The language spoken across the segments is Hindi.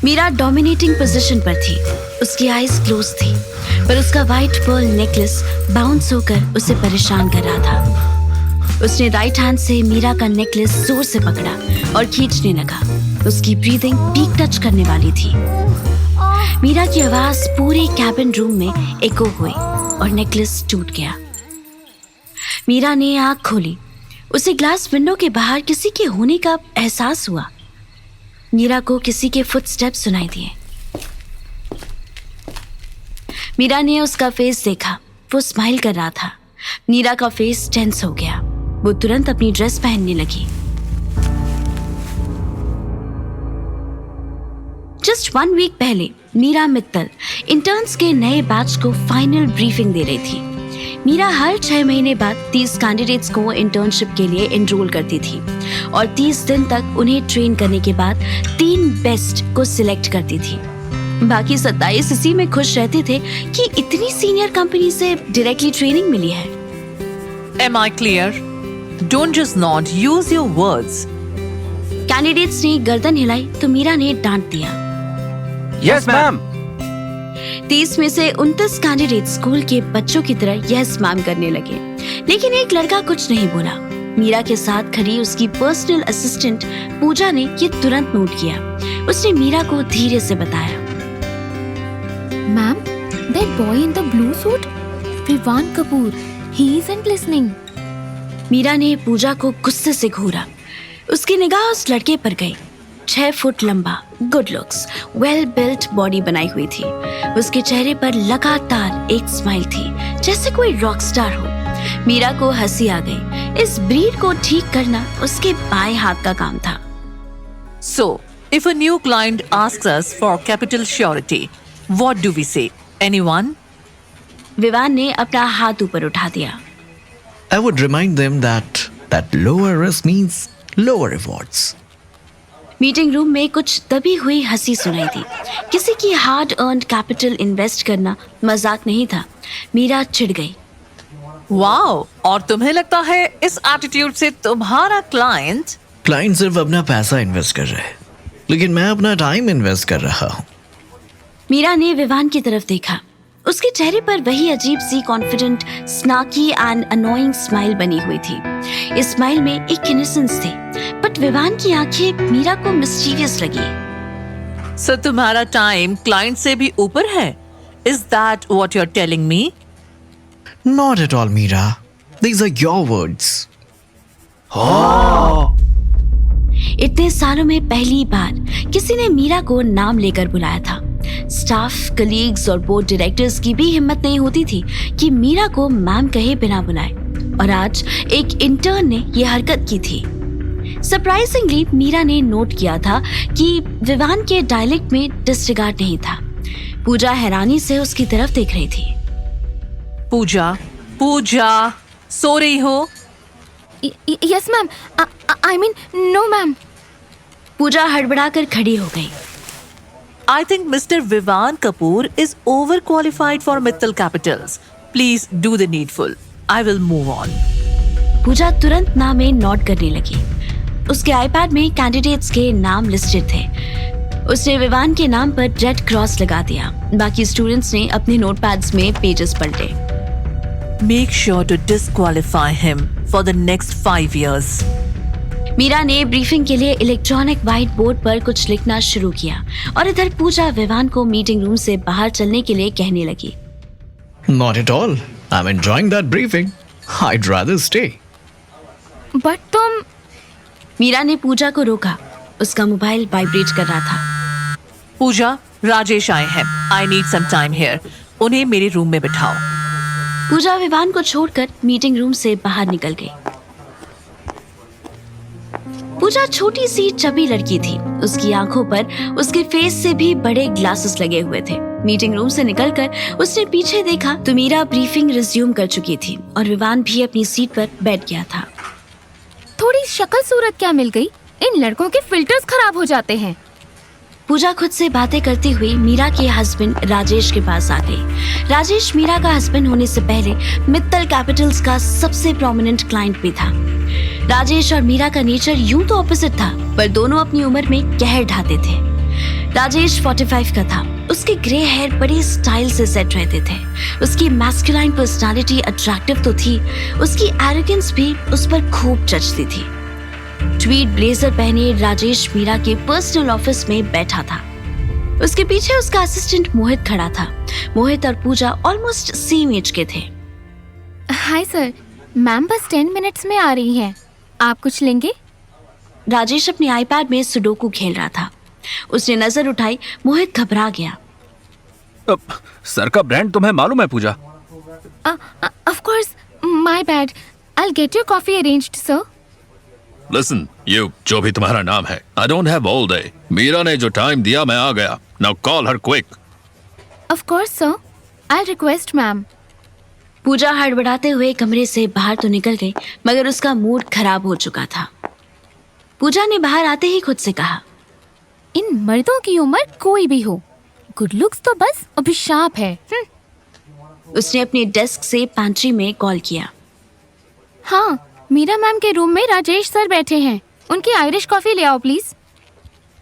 मीरा डोमिनेटिंग पोजीशन पर थी। उसकी आईज क्लोज थी, पर उसका व्हाइट पर्ल नेकलेस बाउंस होकर उसे परेशान कर रहा था। उसने राइट हैंड से मीरा का नेकलेस जोर से पकड़ा और खींचने लगा। उसकी ब्रीदिंग पीक टच करने वाली थी। मीरा की आवाज पूरे कैबिन रूम में एको हुई और नेकलेस टूट गया। मीरा ने आंख खोली। उसे ग्लास विंडो के बाहर किसी के होने का एहसास हुआ। मीरा को किसी के फुटस्टेप्स सुनाई दिए। मीरा ने उसका फेस देखा। वो स्माइल कर रहा था। मीरा का फेस टेंस हो गया। वो तुरंत अपनी ड्रेस पहनने लगी। जस्ट 1 वीक पहले मीरा मित्तल इंटर्न्स के नए बैच को फाइनल ब्रीफिंग दे रही थी। मीरा हर 6 महीने बाद 30 कैंडिडेट्स को इंटर्नशिप के लिए एनरोल करती थी और 30 दिन तक उन्हें ट्रेन करने के बाद 3 बेस्ट को सिलेक्ट करती थी। बाकी 27 इसी में खुश रहते थे कि इतनी सीनियर कंपनी से डायरेक्टली ट्रेनिंग मिली है। Am I clear? Don't just nod, use your words. Candidates ने गर्दन हिलाई तो मीरा ने डांट दिया। Yes ma'am. 30 में से 29 कैंडिडेट स्कूल के बच्चों की तरह यस मैम करने लगे, लेकिन एक लड़का कुछ नहीं बोला। मीरा के साथ खड़ी उसकी पर्सनल असिस्टेंट पूजा ने ये तुरंत नोट किया। उसने मीरा को धीरे से बताया, ma'am, that boy in the blue suit, Vivaan Kapoor, he isn't listening. Meera ने पूजा को गुस्से से घूरा। उसकी निगाह उस लड़के पर गई। 6 फुट लंबा, good looks, well built body बनाई हुई थी। उसके चेहरे पर लगातार एक स्माइल थी, जैसे कोई रॉक स्टार हो। मीरा को हंसी आ गई। इस ब्रीड को ठीक करना उसके बाएं हाथ का काम था। So, if a new client asks us for capital surety, what do we say? Anyone? Vivaan ने अपना हाथ ऊपर उठा दिया। I would remind them that lower risk means lower rewards. Meeting room में कुछ दबी हुई हंसी सुनाई दी। किसी की हार्ड अर्न्ड कैपिटल इन्वेस्ट करना मजाक नहीं था। मीरा चिढ़ गई। वाओ, और तुम्हें लगता है इस एटीट्यूड से तुम्हारा क्लाइंट सिर्फ अपना पैसा इन्वेस्ट कर रहे हैं, लेकिन मैं अपना टाइम इन्वेस्ट कर रहा हूँ। मीरा ने विवान की तरफ देखा। उसके चेहरे पर वही अजीब सी कॉन्फिडेंट, स्नाकी एंड अनोइंग स्माइल बनी हुई थी। इस स्माइल में एक इनोसेंस थी, बट विवान की आंखें मीरा को मिस्टीरियस लगी। सो तुम्हारा टाइम क्लाइंट से भी ऊपर है? Is that what you're telling me? Not at all, Meera. These are your words. इतने सालों में पहली बार किसी ने मीरा को नाम लेकर बुलाया था। स्टाफ, कलीग्स और बोर्ड डायरेक्टर्स की भी हिम्मत नहीं होती थी कि मीरा को मैम कहे बिना बुलाए, और आज एक इंटर्न ने यह हरकत की थी। सरप्राइजिंगली मीरा ने नोट किया था कि विवान के डायलेक्ट में डिसरिगार्ड नहीं था। पूजा हैरानी से उसकी तरफ देख रही थी। पूजा, सो रही हो? Yes ma'am, I mean no ma'am. पूजा हड़बड़ाकर खड़ी हो गई। I think Mr. Vivan Kapoor is overqualified for Mittal Capitals. Please do the needful. I will move on. पूजा तुरंत नामे नोट करने लगी। उसके आईपैड में कैंडिडेट्स के नाम लिस्टेड थे। उसने विवान के नाम पर रेड क्रॉस लगा दिया। बाकी स्टूडेंट्स ने अपने नोटपैड्स में पेजेस पलटे। Make sure to disqualify him for the next 5 years. Meera ने ब्रीफिंग के लिए इलेक्ट्रॉनिक व्हाइट बोर्ड पर कुछ लिखना शुरू किया और इधर पूजा विवान को मीटिंग रूम से बाहर चलने के लिए कहने लगी। Not at all. I'm enjoying that briefing. I'd rather stay. But तुम... मीरा ने पूजा को रोका। उसका मोबाइल वाइब्रेट कर रहा था। पूजा, राजेश आए हैं। I need some time here. उन्हें मेरे रूम में बिठाओ। पूजा विवान को छोड़कर मीटिंग रूम से बाहर निकल गई। पूजा छोटी सी चबी लड़की थी। उसकी आंखों पर उसके फेस से भी बड़े ग्लासेस लगे हुए थे। मीटिंग रूम से निकलकर उसने पीछे देखा तो मीरा ब्रीफिंग रिज्यूम कर चुकी थी और विवान भी अपनी सीट पर बैठ गया था। थोड़ी शक्ल सूरत क्या मिल गई? इन लड़कों के फिल्टर्स खराब हो जाते हैं। पूजा खुद से बातें करती हुई मीरा के हस्बैंड राजेश के पास आ गई। राजेश मीरा का हस्बैंड होने से पहले मित्तल कैपिटल्स का सबसे प्रोमिनेंट क्लाइंट भी था। राजेश और मीरा का नेचर यूं तो ऑपोजिट था, पर दोनों अपनी उम्र में कहर ढाते थे। राजेश 45 का था। उसके ग्रे हेयर बड़े स्टाइल से सेट रहते थे। उसकी मैस्कुलाइन पर्सनालिटी अट्रैक्टिव तो थी, उसकी एरोगेंस भी उस पर खूब जचती थी। ट्वीड ब्लेजर पहने राजेश मीरा के पर्सनल ऑफिस में बैठा था। उसके पीछे उसका असिस्टेंट मोहित खड़ा था। मोहित और पूजा ऑलमोस्ट सेम एज के थे। हाय सर, मैम बस 10 मिनट्स में आ रही हैं। आप कुछ लेंगे? राजेश अपने आईपैड में सुडोकू खेल रहा था। उसने नजर उठाई, मोहित घबरा गया। सर का ब्रांड तुम्हें मालूम है Pooja? Of course, my bad. I will get your coffee arranged sir. Listen you, जो भी तुम्हारा नाम है, I don't have all day. Meera ने जो टाइम दिया मैं आ गया। Now call her quick. Of course sir, I request ma'am. Pooja हड़बड़ाते हुए कमरे से बाहर तो निकल गई, मगर उसका मूड खराब हो चुका था। पूजा ने बाहर आते ही खुद से कहा, इन मर्दों की उम्र कोई भी हो, गुड लुक्स तो बस अभिशाप है। उसने अपने डेस्क से पैंट्री में कॉल किया। हाँ, मीरा मैम के रूम में राजेश सर बैठे हैं। उनकी आयरिश कॉफी ले आओ प्लीज।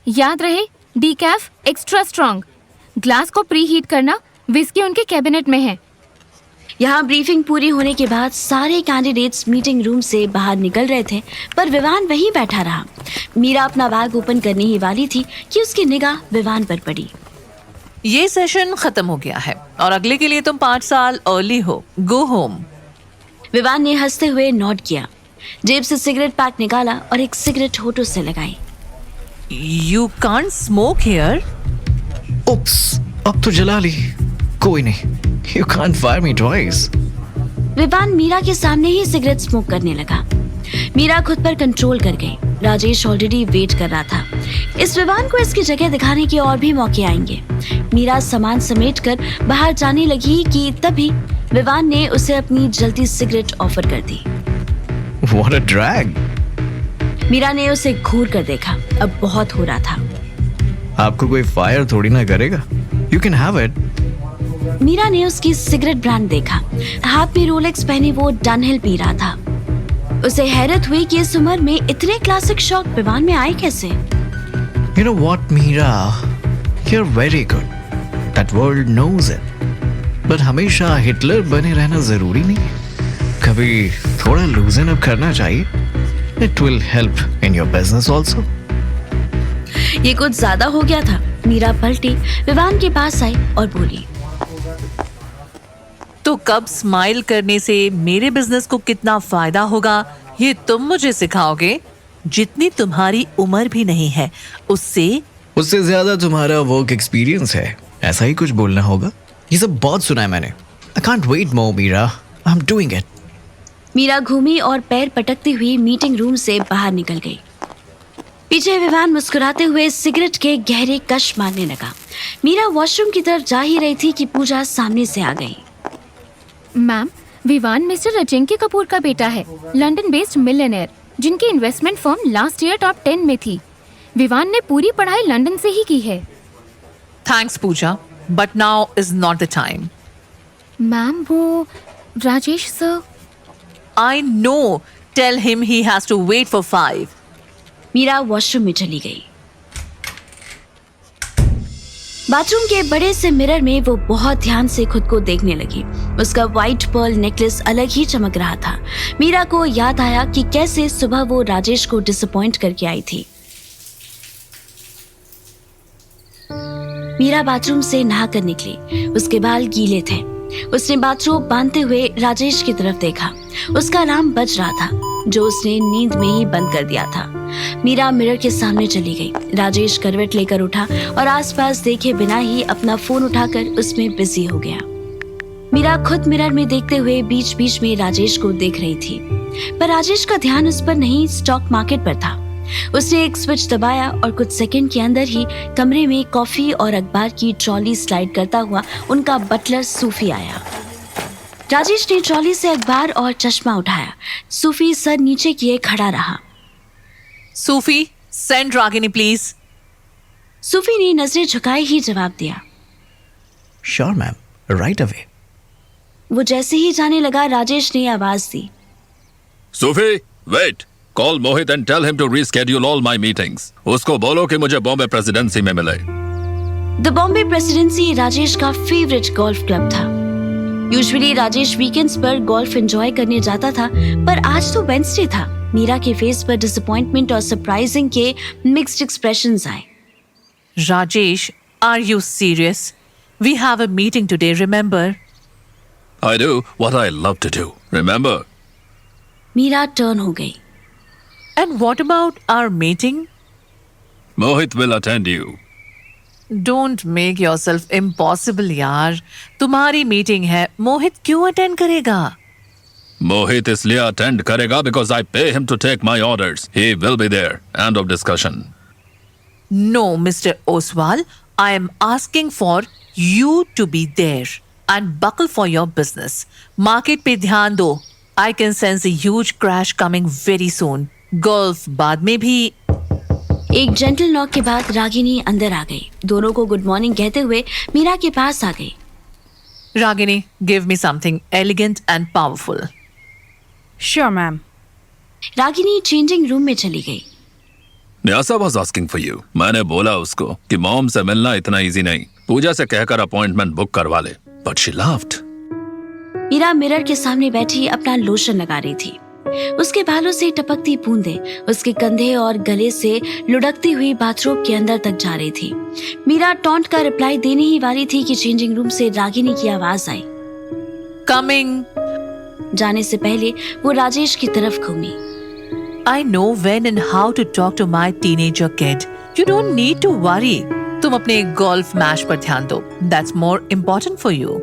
याद रहे, डीकैफ एक्स्ट्रा स्ट्रॉन्ग। ग्लास को प्री हीट करना। विस्की उनके कैबिनेट में है। यहाँ ब्रीफिंग पूरी होने के बाद सारे कैंडिडेट्स मीटिंग रूम से बाहर निकल रहे थे, पर विवान वहीं बैठा रहा। मीरा अपना बैग ओपन करने ही वाली थी कि उसकी निगाह विवान पर पड़ी। ये सेशन खत्म हो गया है और अगले के लिए तुम 5 साल अर्ली हो। Go home. विवान ने हंसते हुए नॉड किया, जेब से सिगरेट पैक निकाला और एक सिगरेट होठों से लगाई। You can't smoke here. Oops, अब तो जला ली। कोई नहीं, you can't fire me twice. Vivaan Meera के सामने ही सिगरेट स्मोक करने लगा। मीरा खुद पर कंट्रोल कर गई। राजेश ऑलरेडी वेट कर रहा था। इस विवान को इसकी जगह दिखाने के और भी मौके आएंगे। मीरा सामान समेटकर बाहर जाने लगी कि तभी विवान ने उसे अपनी जल्दी सिगरेट ऑफर कर दी। What a drag. मीरा ने उसे घूर कर देखा। अब बहुत हो रहा था। आपको कोई फायर थोड़ी ना करेगा। You can have it. Meera ने उसकी सिगरेट ब्रांड देखा। हाथ में रोलेक्स पहने वो डनहिल पी रहा था। उसे हैरत हुई कि इस उम्र में इतने क्लासिक शौक विवान में आए कैसे। You know what, Meera? You're very good. That world knows it. But हमेशा हिटलर बने रहना जरूरी नहीं। कभी थोड़ा लूजन अप करना चाहिए। It will help in your business also. ये कुछ ज्यादा हो गया था। मीरा पलटी, विवान के पास आई और बोली, तो कब स्माइल करने से मेरे बिजनेस को कितना फायदा होगा ये तुम मुझे सिखाओगे? जितनी तुम्हारी उम्र भी नहीं है उससे ज्यादा तुम्हारा वर्क एक्सपीरियंस है। ऐसा ही कुछ बोलना होगा। ये सब बहुत सुना है मैंने। I can't wait more, Meera. I'm doing it. Meera घूमी और पैर पटकती हुई मीटिंग रूम से बाहर निकल गई। पीछे विवान मुस्कुराते हुए सिगरेट के गहरे कश मारने लगा। मीरा वॉशरूम की तरफ जा ही रही थी कि पूजा सामने से आ गई। मैम, विवान मिस्टर अजिंक्य कपूर का बेटा है, लंदन बेस्ड मिलियनेयर, जिनकी investment firm last year top 10 में थी। विवान ने पूरी पढ़ाई लंदन से ही की है। Thanks Pooja, but now is not the time. Ma'am, वो Rajesh sir. I know, tell him he has to wait for 5। Meera washroom में चली गई। बाथरूम के बड़े से मिरर में वो बहुत ध्यान से खुद को देखने लगी। उसका व्हाइट पर्ल नेकलेस अलग ही चमक रहा था। मीरा को याद आया कि कैसे सुबह वो राजेश को डिसअपॉइंट करके आई थी। मीरा बाथरूम से नहाकर निकली। उसके बाल गीले थे। उसने बाथरूम बांधते हुए राजेश की तरफ देखा। उसका अलार्म बज रहा था, जो उसने नींद में ही बंद कर दिया था। मीरा मिरर के सामने चली गई। राजेश करवट लेकर उठा और आसपास देखे बिना ही अपना फोन उठाकर उसमें बिजी हो गया। मीरा खुद मिरर में देखते हुए बीच बीच में राजेश को देख रही थी, पर राजेश का ध्यान उस पर नहीं, स्टॉक मार्केट पर था। उसने एक स्विच दबाया और कुछ सेकंड के अंदर ही कमरे में कॉफी और अखबार की ट्रॉली स्लाइड करता हुआ उनका बटलर सूफी आया। राजेश ने ट्रॉली से अखबार और चश्मा उठाया। सूफी सर नीचे किए खड़ा रहा। सूफी, सेंड रागिनी प्लीज। सूफी ने नजरें झुकाए ही जवाब दिया। Sure, ma'am. Right away. वो जैसे ही जाने लगा, राजेश ने आवाज दी, Sufi, wait. Call Mohit and tell him to reschedule all my meetings. उसको बोलो कि मुझे बॉम्बे प्रेसिडेंसी में मिले। द बॉम्बे प्रेसिडेंसी राजेश का फेवरेट गोल्फ क्लब था। यूजुअली राजेश वीकेंड्स पर गोल्फ एंजॉय करने जाता था, पर आज तो वेडनेसडे था। मीरा के फेस पर डिसअपॉइंटमेंट और सरप्राइजिंग के मिक्स्ड एक्सप्रेशंस आए। Rajesh, are you serious? We have a meeting today, remember? I do what I love to do. Remember? Meera turn हो गई। And what about our meeting? Mohit will attend you. Don't make yourself impossible, यार। तुम्हारी मीटिंग है, मोहित क्यों अटेंड करेगा? Mohit इसलिए attend करेगा because I pay him to take my orders. He will be there. End of discussion. No, Mr. Oswal, I am asking for you to be there and buckle for your business. Market पे ध्यान दो. I can sense a huge crash coming very soon. Golf बाद में भी। एक जेंटल नॉक के बाद रागिनी अंदर आ गई। दोनों को गुड मॉर्निंग कहते हुए मीरा के पास आ गई। Ragini, give me something elegant and powerful. Sure, ma'am. Ragini changing room में चली गई। Nysa was asking for you. मैंने बोला उसको कि मॉम से मिलना इतना इजी नहीं। पूजा से कहकर अपॉइंटमेंट बुक करवा ले। But she laughed. Meera mirror के सामने बैठी अपना लोशन लगा रही थी। उसके बालों से टपकती बूंदें उसके कंधे और गले से लुढ़कती हुई बाथरूम के अंदर तक जा रही थी। मीरा टॉन्ट का रिप्लाई देने ही वाली थी कि चेंजिंग रूम से रागिनी की आवाज आई। Coming. जाने से पहले वो राजेश की तरफ घूमी। I know when and how to talk to my teenager kid. You don't need to worry. तुम अपने गोल्फ मैच पर ध्यान दो. That's more important for you.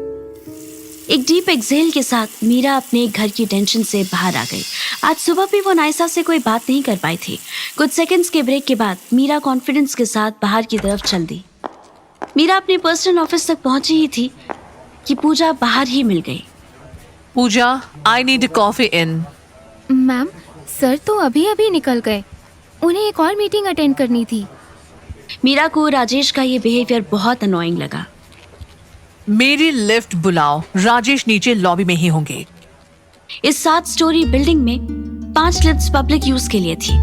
एक डीप एक्सहेल के साथ मीरा अपने घर की टेंशन से बाहर आ गई। आज सुबह भी वो नायसा से कोई बात नहीं कर पाई थी। कुछ सेकंड्स के ब्रेक के बाद मीरा कॉन्फिडेंस के साथ बाहर की तरफ चल दी। मीरा अपने पर्सनल ऑफिस तक पहुंची ही थी कि पूजा बाहर ही मिल गई। Pooja, I need a coffee in. Ma'am, sir तो अभी अभी निकल गए। उन्हें एक और मीटिंग अटेंड करनी थी। मीरा को राजेश का ये बिहेवियर बहुत अनोइंग लगा। मेरी लिफ्ट बुलाओ। राजेश नीचे लॉबी में ही होंगे। इस 7 स्टोरी बिल्डिंग में 5 लिफ्ट्स पब्लिक यूज के लिए थी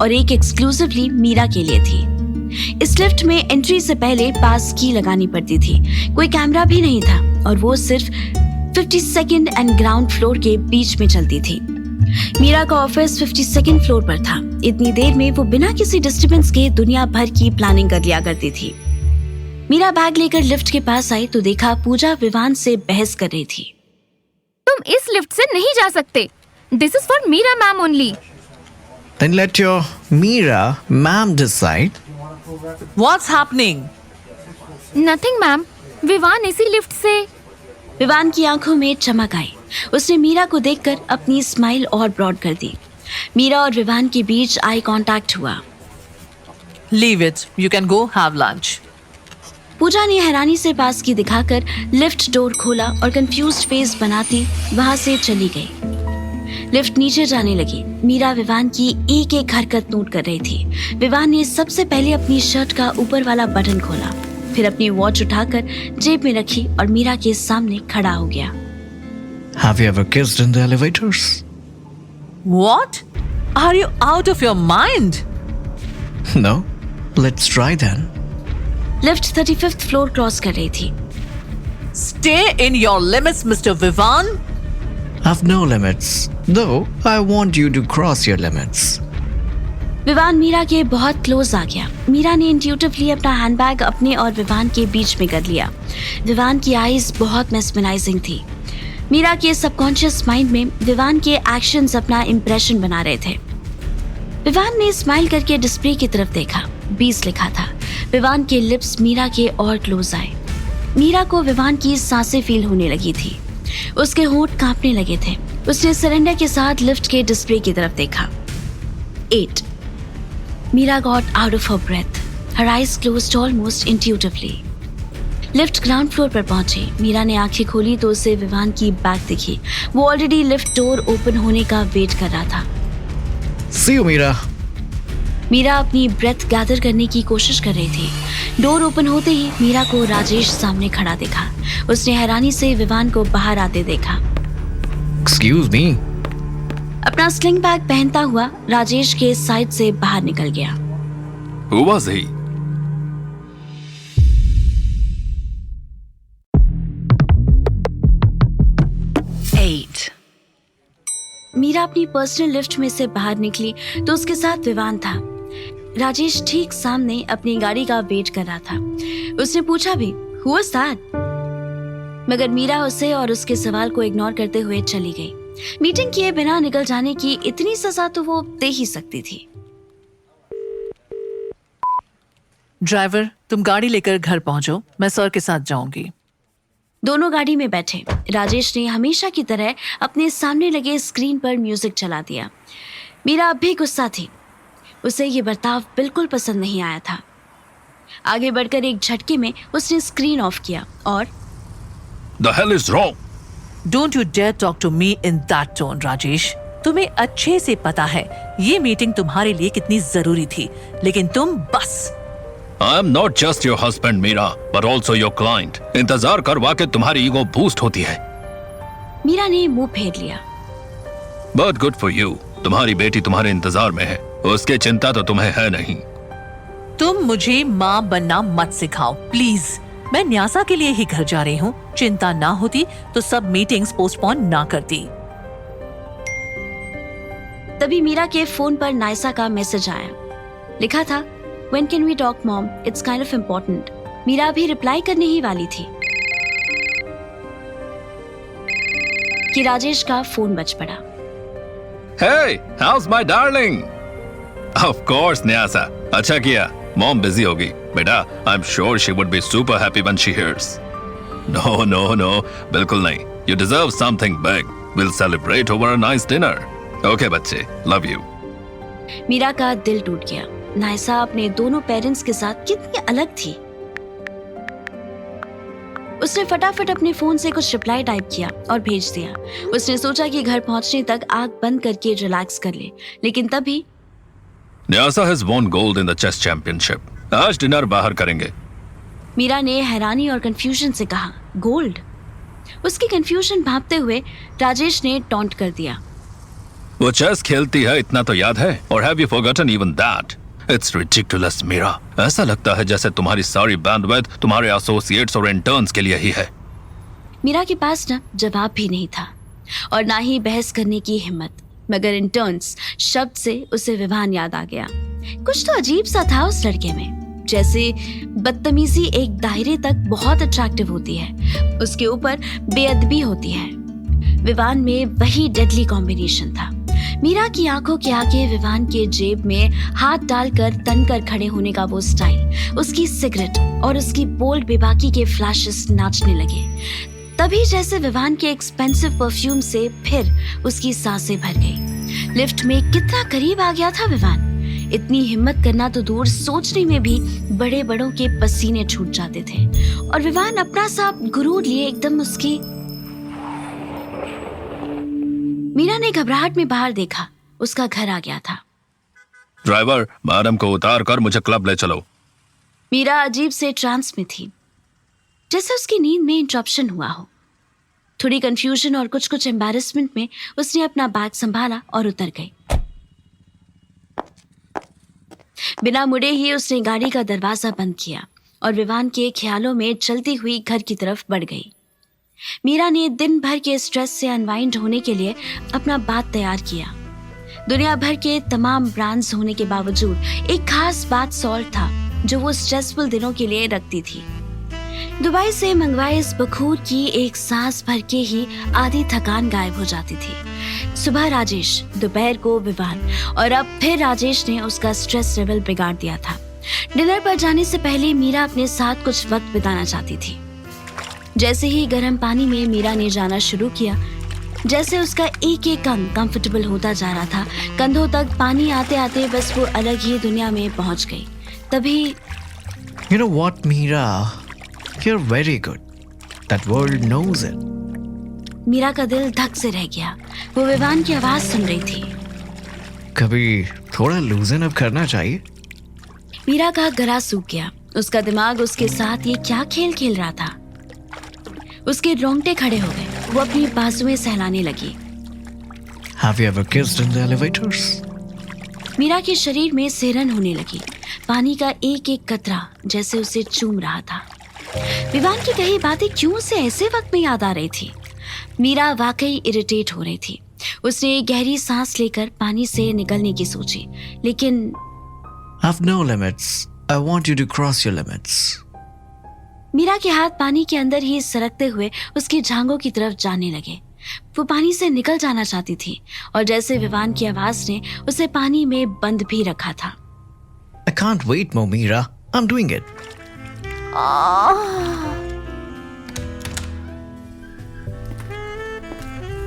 और एक एक्सक्लूसिवली मीरा के लिए थी। इस लिफ्ट में एंट्री से पहले पास की लगानी पड़ती थी। कोई कैमरा भी नहीं था और वो सिर्फ 52nd एंड ग्राउंड फ्लोर के बीच में चलती थी। मीरा का ऑफिस 52nd फ्लोर पर था। इतनी देर में वो बिना किसी डिस्टरबेंस के दुनिया भर की प्लानिंग कर लिया करती थी। मीरा बैग लेकर लिफ्ट के पास आई तो देखा पूजा विवान से बहस कर रही थी। तुम इस लिफ्ट से नहीं जा सकते। This is for Meera ma'am only. Then let your Meera ma'am decide. What's happening? Nothing ma'am, Vivaan इसी लिफ्ट से। विवान की आंखों में चमक आई। उसने मीरा को देखकर अपनी स्माइल और ब्रॉड कर दी। मीरा और विवान के बीच आई कांटेक्ट हुआ। Leave it. You can go have lunch. पूजा ने हैरानी से पास की दिखाकर लिफ्ट डोर खोला और कंफ्यूज्ड फेस बनाती वहां से चली गई। लिफ्ट नीचे जाने लगी। मीरा विवान की एक एक हरकत नोट कर रही थी। विवान ने सबसे पहले अपनी शर्ट का ऊपर वाला बटन खोला, फिर अपनी वॉच उठाकर जेब में रखी और मीरा के सामने खड़ा हो गया। Have you ever kissed in the elevators? What? Are you out of your mind? No? Let's try then. Lift 35th floor cross कर रही थी। Stay in your limits, Mr. Vivan. I've no limits, though I want you to cross your limits. Vivaan Meera के बहुत क्लोज आ गया। मीरा ने इंट्यूटिवली अपना हैंडबैग अपने और विवान के बीच में कर लिया। विवान की आईज बहुत मेस्मराइजिंग थी। मीरा के सबकॉन्शियस माइंड में विवान के एक्शंस अपना इंप्रेशन बना रहे थे। विवान ने स्माइल करके डिस्प्ले की तरफ देखा। 20 लिखा था। विवान के लिप्स मीरा के और क्लोज आए। मीरा को विवान की सांसें फील होने लगी थी। उसके होंठ कांपने लगे थे। उसने सरेंडर के साथ लिफ्ट के डिस्प्ले की तरफ देखा। 8. Meera got out of her breath. Her eyes closed almost intuitively. Lift ground floor पर पहुंची। मीरा ने आंखें खोली तो उसे विवान की बैग दिखी। वो ऑलरेडी लिफ्ट डोर ओपन होने का वेट कर रहा था। See you, Meera. मीरा अपनी ब्रेथ गैदर करने की कोशिश कर रही थी। डोर ओपन होते ही मीरा को राजेश सामने खड़ा देखा। उसने हैरानी से विवान को बाहर आते देखा। Excuse me. अपना स्लिंग बैग पहनता हुआ राजेश के साइड से बाहर निकल गया। Who was he? अपनी पर्सनल लिफ्ट में से बाहर निकली तो उसके साथ विवान था। राजेश ठीक सामने अपनी गाड़ी का वेट कर रहा था। उसने पूछा भी, Who was that? मगर मीरा उसे और उसके सवाल को इग्नोर करते हुए चली गई। मीटिंग किए बिना निकल जाने की इतनी सजा तो वो दे ही सकती थी। ड्राइवर, तुम गाड़ी लेकर घर पहुंचो, मैं सर के साथ जाऊंगी। दोनों गाड़ी में बैठे। राजेश ने हमेशा की तरह अपने सामने लगे स्क्रीन पर म्यूजिक चला दिया। मीरा अब भी गुस्सा थी। उसे ये बर्ताव बिल्कुल पसंद नहीं आया था। आगे बढ़कर एक झटके में उसने स्क्रीन ऑफ किया और The hell is wrong? Don't you dare talk to me in that tone, Rajesh. तुम्हें अच्छे से पता है ये मीटिंग तुम्हारे लिए कितनी जरूरी थी, लेकिन तुम बस। I am not just your husband, Meera, but also your client. इंतजार करवा के तुम्हारी ईगो बूस्ट होती है। मीरा ने मुंह फेर लिया। But good for you. तुम्हारी बेटी तुम्हारे इंतजार में है, उसकी चिंता तो तुम्हें है नहीं। तुम मुझे माँ बनना मत सिखाओ प्लीज। मैं न्यासा के लिए ही घर जा रही हूँ। चिंता ना होती तो सब मीटिंग्स पोस्टपोन ना करती। तभी मीरा के फोन पर नायसा का मैसेज आया। लिखा था, When can we talk, mom? It's kind of important. Meera अभी रिप्लाई करने ही वाली थी कि राजेश का फोन बज पड़ा। Hey, how's my darling? Of course, Nysa. अच्छा किया, मॉम बिजी होगी। बेटा, I'm sure she would be super happy when she hears. No, बिल्कुल नहीं। You deserve something big. We'll celebrate over a nice dinner. Okay, बच्चे, love you. मीरा का दिल टूट गया। नायसा अपने दोनों पेरेंट्स के साथ कितनी अलग थी। उसने फटाफट अपने फोन से कुछ रिप्लाई टाइप किया और भेज दिया। उसने सोचा कि घर पहुंचने तक आंख बंद करके रिलैक्स कर ले, लेकिन तभी Nyasa has won gold in the chess championship. आज डिनर बाहर करेंगे। मीरा ने हैरानी और कंफ्यूजन से कहा, गोल्ड? उसकी कंफ्यूजन भांपते हुए राजेश ने टॉन्ट कर दिया। वो चेस खेलती है इतना तो याद है, और have you forgotten even that? It's ridiculous, Meera. ऐसा लगता है जैसे तुम्हारी सारी बैंडविड्थ तुम्हारे एसोसिएट्स और इंटर्न्स के लिए ही है। मीरा के पास ना जवाब भी नहीं था और ना ही बहस करने की हिम्मत, मगर इंटर्न्स शब्द से उसे विवान याद आ गया। कुछ तो अजीब सा था उस लड़के में, जैसे बदतमीजी एक दायरे तक बहुत अट्रैक्टिव होती है, उसके ऊपर बेअदबी होती है। विवान में वही डेडली कॉम्बिनेशन था। मीरा की आंखों के आगे विवान के जेब में हाथ डालकर तनकर खड़े होने का वो स्टाइल, उसकी सिगरेट और उसकी बोल्ड बेबाकी के फ्लैशेस नाचने लगे। तभी जैसे विवान के एक्सपेंसिव परफ्यूम से फिर उसकी सांसें भर गई। लिफ्ट में कितना करीब आ गया था विवान। इतनी हिम्मत करना तो दूर, सोचने में भी बड़े बड़ों के पसीने छूट जाते थे। और विवान अपना सा गुरूर लिए एकदम उसकी। मीरा ने घबराहट में बाहर देखा, उसका घर आ गया था। ड्राइवर, मैडम को उतार कर मुझे क्लब ले चलो। मीरा अजीब से ट्रांस में थी, जैसे उसकी नींद में इंटरप्शन हुआ हो। थोड़ी कंफ्यूजन और कुछ एम्बैरेसमेंट में उसने अपना बैग संभाला और उतर गई। बिना मुड़े ही उसने गाड़ी का दरवाजा बंद किया और विवान के ख्यालों में चलती हुई घर की तरफ बढ़ गई। मीरा ने दिन भर के स्ट्रेस से अनवाइंड होने के लिए अपना बात तैयार किया। दुनिया भर के तमाम ब्रांड्स होने के बावजूद एक खास बात सॉल्ट था जो वो स्ट्रेसफुल दिनों के लिए रखती थी। दुबई से मंगवाए इस बखूर की एक सांस भर के ही आधी थकान गायब हो जाती थी। सुबह राजेश, दोपहर को विवान और अब फिर राजेश ने उसका स्ट्रेस लेवल बिगाड़ दिया था। डिनर पर जाने से पहले मीरा अपने साथ कुछ वक्त बिताना चाहती थी। जैसे ही गर्म पानी में मीरा ने जाना शुरू किया, जैसे उसका एक एक अंग कंफर्टेबल होता जा रहा था, कंधों तक पानी आते आते बस वो अलग ही दुनिया में पहुंच गई। तभी You know what, Meera? You're very good. That world knows it. Meera का दिल धक से रह गया। वो विवान की आवाज सुन रही थी। कभी थोड़ा लूजन अप करना चाहिए। मीरा का गला सूख गया। उसका दिमाग उसके साथ ये क्या खेल खेल रहा था। उसके रोंगटे खड़े हो गए। वो अपनी बाजुएं सहलाने लगी। Have you ever kissed in the elevators? Meera के शरीर में सिहरन होने लगी। पानी का एक एक कतरा जैसे उसे चूम रहा था। विवान की कही बातें क्यों उसे ऐसे वक्त में याद आ रही थी। मीरा वाकई इरिटेट हो रही थी। उसने गहरी सांस लेकर पानी से निकलने की सोची, लेकिन I've no limits. I want you to cross your limits. Meera के हाथ पानी के अंदर ही सरकते हुए उसकी जांघों की तरफ जाने लगे। वो पानी से निकल जाना चाहती थी और जैसे विवान की आवाज ने उसे पानी में बंद भी रखा था। I can't wait, Mira. I'm doing it.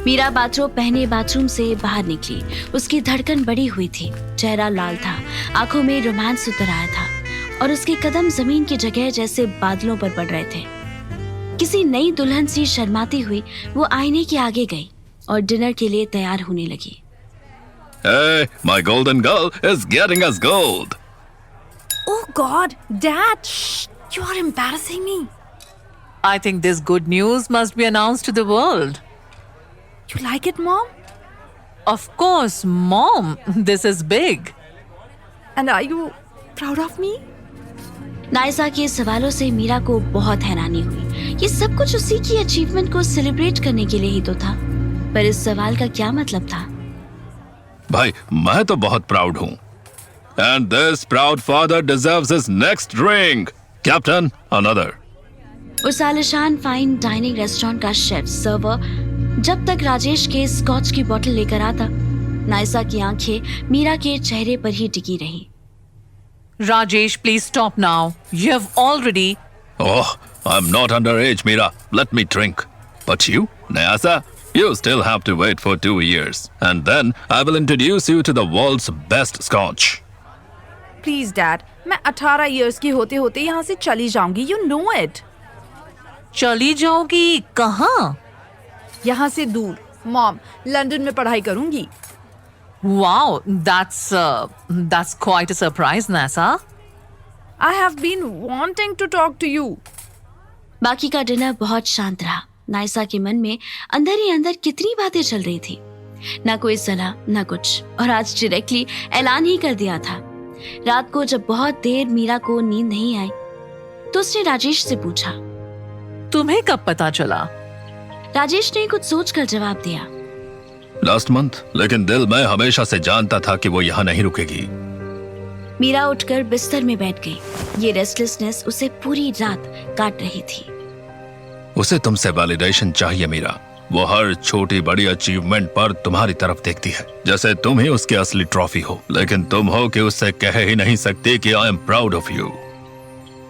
Mira bathrobe पहने बाथरूम से बाहर निकली। उसकी धड़कन बढ़ी हुई थी, चेहरा लाल था, आंखों में रोमांस उतर आया था और उसके कदम जमीन की जगह जैसे बादलों पर पड़ रहे थे। किसी नई दुल्हन सी शर्माती हुई वो आईने के आगे गई और डिनर के लिए तैयार होने लगी। Hey, my golden girl is getting us gold. Oh God, Dad! Shh, you are embarrassing me. I think this good news must be announced to the world. You like it, Mom? Of course, Mom. This is big. And are you proud of me? Naysa के सवालों से मीरा को बहुत हैरानी हुई। ये सब कुछ उसी की अचीवमेंट को सेलिब्रेट करने के लिए ही तो था, पर इस सवाल का क्या मतलब था? भाई, मैं तो बहुत प्राउड हूँ। And this proud father deserves his next ring. Captain, another. उस आलिशान फाइन डाइनिंग रेस्टोरेंट का शेफ सर्वर जब तक राजेश के स्कॉच की बोतल लेकर आता, नायसा की आंखें मीरा के चेहरे पर ही टिकी रहीं। Rajesh, please stop now. You have already... Oh, I'm not underage, Mira. Let me drink. But you, Nyasa, you still have to wait for 2 years. And then I will introduce you to the world's best scotch. Please, Dad. मैं 18 years की होते होते यहाँ से चली जाऊंगी. You know it. चली जाओगी कहाँ? यहाँ से दूर. Mom, लंदन में पढ़ाई करूंगी. Wow, that's quite a surprise, Nasa. I have been wanting to talk to you. बाकी का डिनर बहुत शांत रहा। नायसा के मन में अंदर ही अंदर कितनी बातें चल रही थी, ना कोई सलाह ना कुछ, और आज डायरेक्टली ऐलान ही कर दिया था। रात को जब बहुत देर मीरा को नींद नहीं आई तो उसने राजेश से पूछा, तुम्हें कब पता चला? राजेश ने कुछ सोचकर जवाब दिया, Last month, लेकिन दिल में हमेशा से जानता था कि वो यहाँ नहीं रुकेगी। मीरा उठकर बिस्तर में बैठ गई। ये रेस्टलेसनेस उसे पूरी रात काट रही थी। उसे तुमसे वैलिडेशन चाहिए, मीरा। वो हर छोटी बड़ी अचीवमेंट पर तुम्हारी तरफ देखती है, जैसे तुम ही उसकी असली ट्रॉफी हो, लेकिन तुम हो कि उससे कह ही नहीं सकती कि I am proud of you.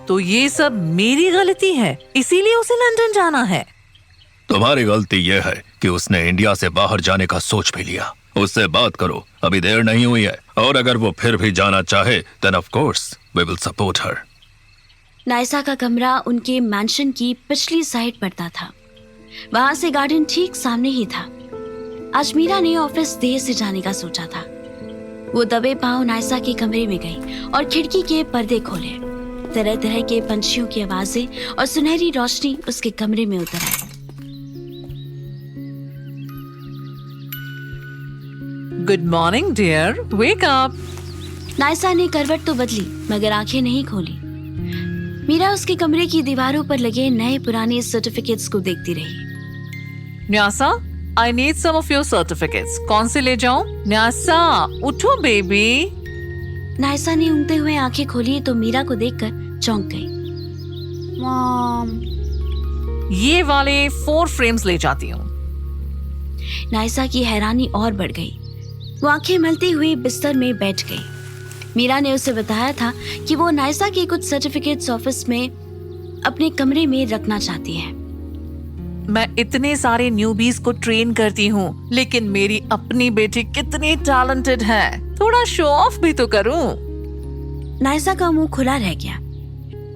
तो ये सब मेरी गलती है, इसीलिए उसे लंदन जाना है। तुम्हारी गलती यह है कि उसने इंडिया से बाहर जाने का सोच भी लिया। उससे बात करो, अभी देर नहीं हुई है, और अगर वो फिर भी जाना चाहे, then of course we will support her. Naysa का कमरा उनके मैंशन की पिछली साइड पड़ता था। वहां से गार्डन ठीक सामने ही था। आज मीरा ने ऑफिस देर से जाने का सोचा था। वो दबे पांव नायसा के कमरे में गई और खिड़की के पर्दे खोले। तरह तरह के पंछियों की आवाजें और सुनहरी रोशनी उसके कमरे में उतर आई। Good morning, dear. Wake up. Naysa ने करवट तो बदली मगर आंखें नहीं खोली। मीरा उसके कमरे की दीवारों पर लगे नए पुराने सर्टिफिकेट्स को देखती रही। Nysa, I need some of your certificates. कौन से ले जाऊं? न्यासा, उठो बेबी। नायसा ने ऊँगते हुए आंखें खोली तो मीरा को देखकर चौंक गई। Mom. ये वाले 4 frames ले जाती हूँ। नायसा की हैरानी और बढ़ गई। वो आंखें मलती हुई बिस्तर में बैठ गई। मीरा ने उसे बताया था कि वो नायसा के कुछ सर्टिफिकेट्स ऑफिस में अपने कमरे में रखना चाहती है। मैं इतने सारे न्यूबीज को ट्रेन करती हूँ, लेकिन मेरी अपनी बेटी कितनी टैलेंटेड है। थोड़ा शो ऑफ भी तो करूँ। नायसा का मुंह खुला रह गया।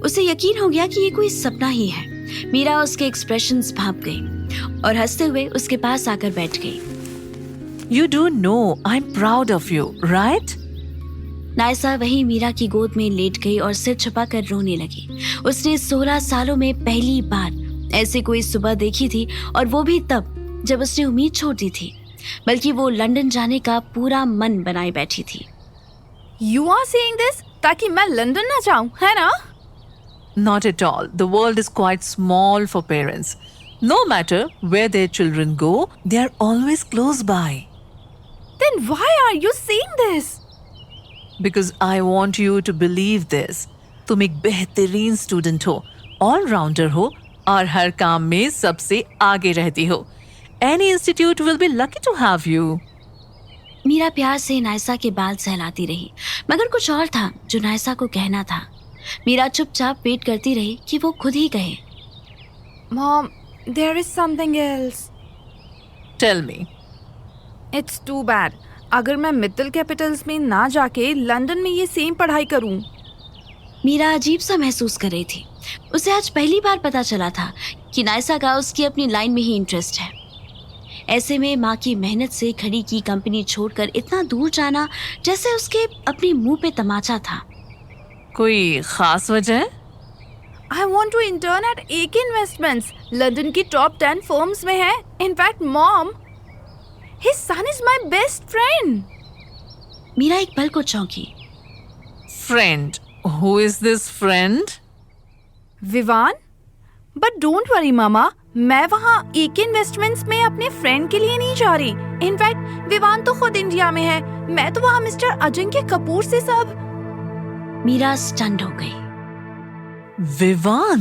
उसे यकीन हो गया कि ये कोई सपना ही है। मीरा उसके एक्सप्रेशंस भांप गई और हंसते हुए उसके पास आकर बैठ गई। You do know I'm proud of you, right? Naysa वही मीरा की गोद में लेट गई और सिर छुपाकर रोने लगी। उसने 16 सालों में पहली बार ऐसी कोई सुबह देखी थी, और वो भी तब जब उसने उम्मीद छोड़ दी थी, बल्कि वो लंदन जाने का पूरा मन बनाए बैठी थी। You are saying this ताकि मैं लंदन ना जाऊं, है ना? Not at all. The world is quite small for parents. No matter where their children go, they are always close by. Then why are you saying this? Because I want you to believe this. तुम एक बेहतरीन स्टूडेंट हो, ऑलराउंडर हो और हर काम में सबसे आगे रहती हो. Any institute will be lucky to have you. Meera प्यार से नायसा के बाल सहलाती रही, मगर कुछ और था जो नायसा को कहना था. मीरा चुपचाप वेट करती रही कि वो खुद ही कहे. Mom, there is something else. Tell me. It's too bad. अगर मैं मित्तल कैपिटल्स में ना जाके लंदन में ये सेम पढ़ाई करूं. मीरा अजीब सा महसूस कर रही थी. उसे आज पहली बार पता चला था कि नायसा का उसकी अपनी लाइन में ही इंटरेस्ट है. ऐसे में माँ की मेहनत से खड़ी की कंपनी छोड़कर इतना दूर जाना जैसे उसके अपने मुंह पे तमाचा था. कोई खास वजह? I want to intern at AK Investments. London की टॉप 10 फर्म्स में है. In fact, Mom, his son is my best friend. Meera एक पल को चौंकी. Friend. Who is this friend? Vivaan? But don't worry, Mama. मैं वहाँ AK Investments में अपने फ्रेंड के लिए नहीं जा रही. In fact, विवान तो खुद इंडिया में है. मैं तो वहाँ मिस्टर अजिंक्य कपूर से सब. मीरा स्टन्ड हो गई. विवान.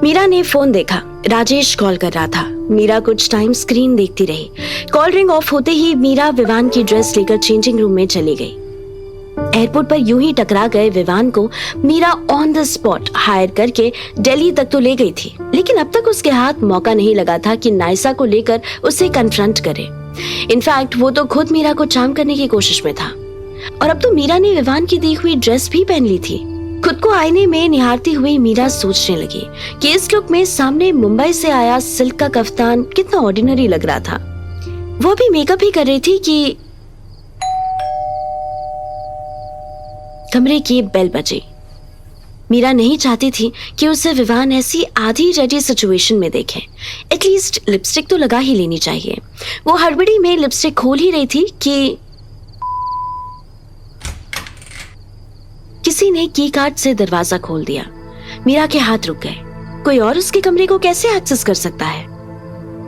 मीरा ने फोन देखा. राजेश कॉल कर रहा था. मीरा कुछ टाइम स्क्रीन देखती रही. कॉल रिंग ऑफ होते ही मीरा विवान की ड्रेस लेकर चेंजिंग रूम में चली गई. एयरपोर्ट पर यूं ही टकरा गए विवान को Mira on the spot hire करके दिल्ली तक तो ले गई थी, लेकिन अब तक उसके हाथ मौका नहीं लगा था कि नायसा को लेकर उसे कन्फ्रंट करे. इनफैक्ट वो तो खुद मीरा को चार्म करने की कोशिश में था. और अब तो मीरा ने विवान की दी हुई ड्रेस भी पहन ली थी. खुद को आईने में निहारती हुई मीरा सोचने लगी कि इस लुक में सामने मुंबई से आया सिल्क का कफ्तान कितना ऑर्डिनरी लग रहा था. वो भी मेकअप ही कर रही थी कि कमरे की बेल बजी. मीरा नहीं चाहती थी कि उसे विवान ऐसी आधी रेडी सिचुएशन में देखे. एटलीस्ट लिपस्टिक तो लगा ही लेनी चाहिए. वो हड़बड़ी में लिपस्टिक खोल ही रही थी कि किसी ने की कार्ड से दरवाजा खोल दिया. मीरा के हाथ रुक गए. कोई और उसके कमरे को कैसे एक्सेस कर सकता है?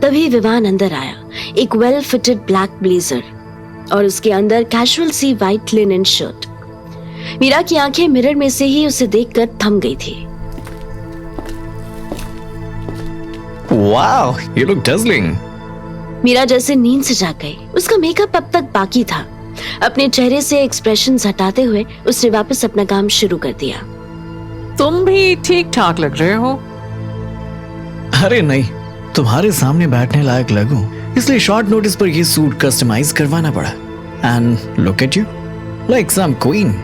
तभी विवान अंदर आया. एक वेल फिटेड ब्लैक ब्लेजर और उसके अंदर कैजुअल सी व्हाइट लिनन शर्ट. मीरा की आंखें मिरर में से ही उसे देखकर थम गई थी. Wow, you look dazzling. Meera जैसे नींद से जाग गई. उसका मेकअप अब तक बाकी था. अपने चेहरे से एक्सप्रेशंस हटाते हुए उसने वापस अपना काम शुरू कर दिया. तुम भी ठीक ठाक लग रहे हो. अरे नहीं, तुम्हारे सामने बैठने लायक लगूं, इसलिए शॉर्ट नोटिस पर ये सूट कस्टमाइज करवाना पड़ा. And look at you, like some queen.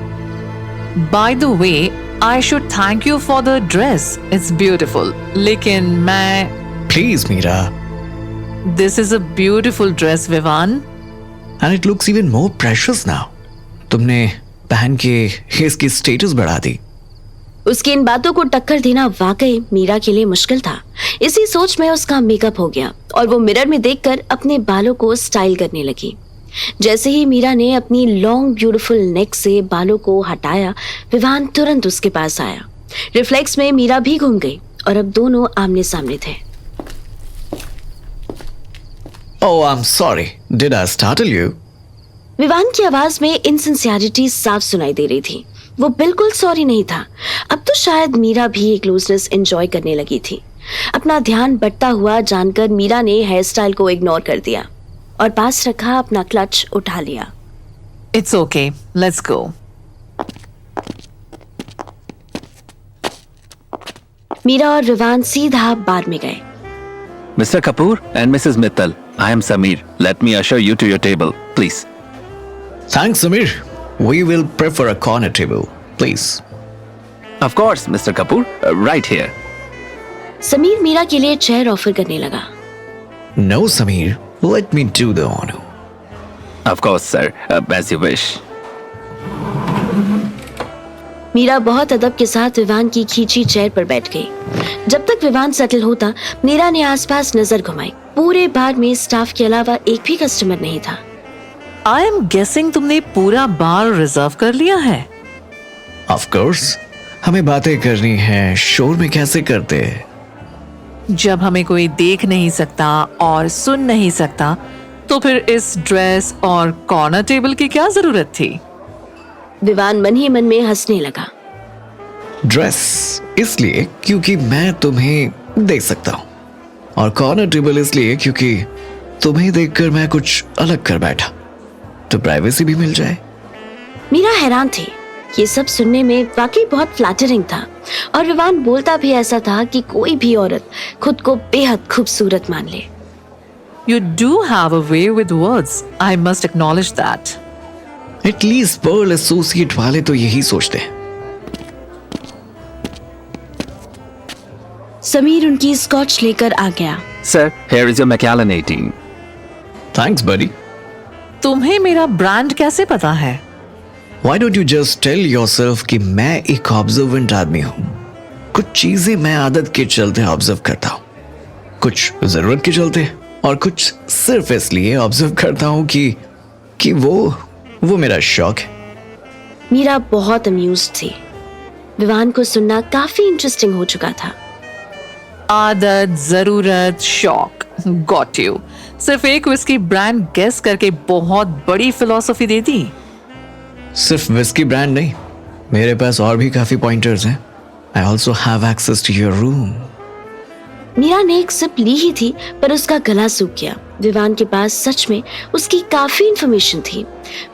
By the way, I should thank you for the dress. It's beautiful. लेकिन मैं. Please, Meera. This is a beautiful dress, Vivan. And it looks even more precious now. तुमने पहन के इसकी स्टेटस बढ़ा दी. उसकी इन बातों को टक्कर देना वाकई मीरा के लिए मुश्किल था. इसी सोच में उसका मेकअप हो गया और वो मिरर में देखकर अपने बालों को स्टाइल करने लगी. जैसे ही मीरा ने अपनी लॉन्ग ब्यूटीफुल नेक से बालों को हटाया, विवान तुरंत उसके पास आया. रिफ्लेक्स में मीरा भी घूम गई और अब दोनों आमने सामने थे. Oh, I'm sorry. Did I startle you? Vivaan की आवाज में इनसिंसियरिटी साफ सुनाई दे रही थी. वो बिल्कुल सॉरी नहीं था. अब तो शायद मीरा भी एक क्लोजनेस एंजॉय करने लगी थी. अपना ध्यान बंटता हुआ जानकर मीरा ने हेयर स्टाइल को इग्नोर कर दिया और पास रखा अपना क्लच उठा लिया. It's okay. Let's go. Meera और विवान सीधा बार में गए. Mr. Kapoor and Mrs. Mittal, I am Samir. Let me usher you to your table, please. Thanks, Samir. We will prefer a corner table, please. Of course, Mr. Kapoor, right here. Sameer Meera के लिए चेयर ऑफर करने लगा. No, Samir. Let me do the honor. Of course, sir. As you wish. Meera बहुत अदब के साथ विवान की खींची चेयर पर बैठ गई। जब तक विवान सेटल होता, मीरा ने आसपास नजर घुमाई। पूरे बार में स्टाफ के अलावा एक भी कस्टमर नहीं था। आई एम गेसिंग तुमने पूरा बार रिजर्व कर लिया है। ऑफ कोर्स, हमें बातें करनी है, शोर में कैसे करते हैं? जब हमें कोई देख नहीं सकता और सुन नहीं सकता, तो फिर इस ड्रेस और कॉर्नर टेबल की क्या जरूरत थी? विवान मन ही मन में हंसने लगा। ड्रेस इसलिए क्योंकि मैं तुम्हें देख सकता हूँ, और कॉर्नर टेबल इसलिए क्योंकि तुम्हें देखकर मैं कुछ अलग कर बैठा, तो प्राइवेसी भी मिल जाए। मीरा हैरान थी। ये सब सुनने में वाकई बहुत फ्लैटरिंग था, और विवान बोलता भी ऐसा था कि कोई भी औरत खुद को बेहद खूबसूरत मान ले। You do have a way with words. I must acknowledge that. At least Pearl associate वाले तो यही सोचते हैं। समीर उनकी स्कॉच लेकर आ गया। Sir, here is your Macallan 18. Thanks बडी। तुम्हें मेरा ब्रांड कैसे पता है? Why don't you just tell yourself कि मैं एक ऑब्जर्वेंट आदमी हूँ। कुछ चीजें मैं आदत के चलते ऑब्जर्व करता हूँ, कुछ जरूरत के चलते, और कुछ सिर्फ इसलिए ऑब्जर्व करता हूँ कि वो मेरा शौक है। मीरा बहुत अम्यूज्ड थी। विवान को सुनना काफी इंटरेस्टिंग हो चुका था। आदत, जरूरत, शौक, गॉट यू। सिर्फ एक विस्की ब्रांड गेस करके बहुत बड़ी फिलॉसफी दे दी। सिर्फ विस्की ब्रांड नहीं, मेरे पास और भी काफी पॉइंटर्स हैं। I also have access to your room. Mira ने एक सिप ली ही थी, पर उसका गला सूख गया। विवान के पास सच में उसकी काफी इंफॉर्मेशन थी।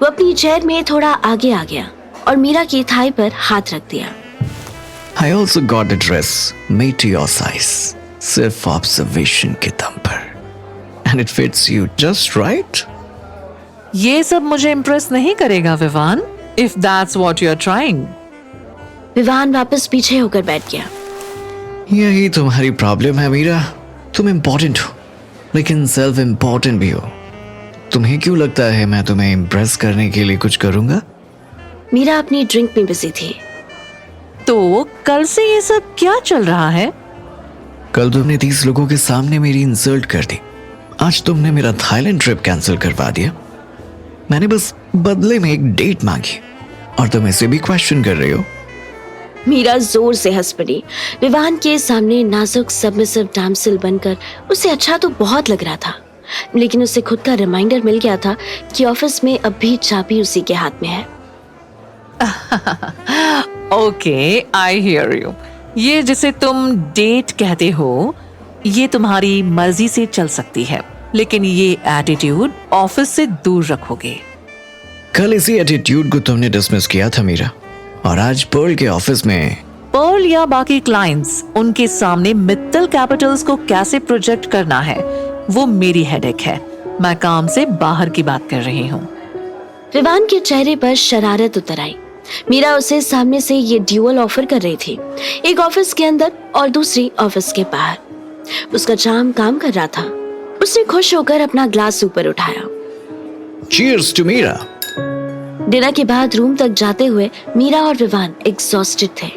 वो अपनी चेयर में थोड़ा आगे आ गया और मीरा की थाई पर हाथ रख दिया। I also got a dress made to your size, सिर्फ ऑब्जर्वेशन के दम पर, and it fits you just right. ये सब मुझे इम्प्रेस नहीं करेगा Vivaan, if that's what you're trying. Vivaan वापस पीछे होकर बैठ गया। यही तुम्हारी प्रॉब्लम है मीरा। तुम इम्पोर्टेंट हो, लेकिन सेल्फ इम्पोर्टेंट भी हो। तुम्हें क्यों लगता है मैं तुम्हें इम्प्रेस करने के लिए कुछ करूंगा? मीरा अपनी ड्रिंक में बिजी थी। तो कल से ये सब क्या चल रहा है? कल तुमने 30 लोगों के सामने मेरी इंसल्ट कर दी। आज तुमने मेरा थाईलैंड ट्रिप कैंसिल करवा दिया। मैंने बस बदले में एक डेट मांगी, और तुम इसे भी क्वेश्चन कर रहे हो। मीरा जोर से हंस पड़ी। विवान के सामने नाजुक सबमिसिव डैमसेल बनकर उसे अच्छा तो बहुत लग रहा था, लेकिन उसे खुद का रिमाइंडर मिल गया था कि ऑफिस में अब भी चाबी उसी के हाथ में है। Okay, I hear you. ये जिसे तुम डेट कहते हो, ये तुम्हारी मर्जी से चल सकती है, लेकिन ये एटीट्यूड ऑफिस से दूर रखोगे। कल इसी एटीट्यूड को तुमने डिसमिस किया था मीरा, और आज पर्ल के ऑफिस में पर्ल या बाकी क्लाइंट्स, उनके सामने मित्तल कैपिटल्स को कैसे प्रोजेक्ट करना है, वो मेरी हेडेक है। मैं काम से बाहर की बात कर रही हूँ। विवान के चेहरे पर शरारत उतर आई। मीरा उसे सामने से ये ड्यूअल ऑफर कर रही थी, एक ऑफिस के अंदर और दूसरी ऑफिस के बाहर। उसका चार्म काम कर रहा था। उसने खुश होकर अपना ग्लास ऊपर उठाया। Cheers to Meera. डिनर के बाद रूम तक जाते हुए मीरा और विवान एग्जॉस्टेड थे।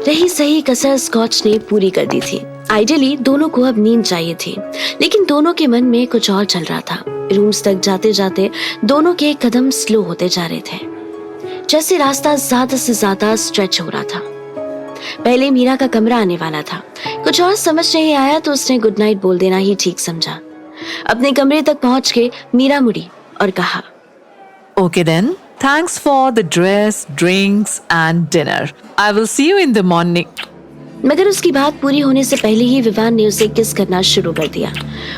रही सही कसर स्कॉच ने पूरी कर दी थी। आइडियली दोनों को अब नींद चाहिए थी, लेकिन दोनों के मन में कुछ और चल रहा था। रूम्स तक जाते जाते दोनों के कदम स्लो होते जा रहे थे, जैसे रास्ता ज्यादा से ज्यादा स्ट्रेच हो रहा था। पहले मीरा का कमरा आने वाला था। कुछ और समझ नहीं आया तो उसने गुड नाइट बोल देना ही ठीक समझा। अपने कमरे तक पहुंच के मीरा मुड़ी और कहा, okay then, thanks for the dress, drinks and dinner. I will see you in the morning. मगर उसकी बात पूरी होने से पहले ही विवान ने उसे किस करना शुरू कर दिया,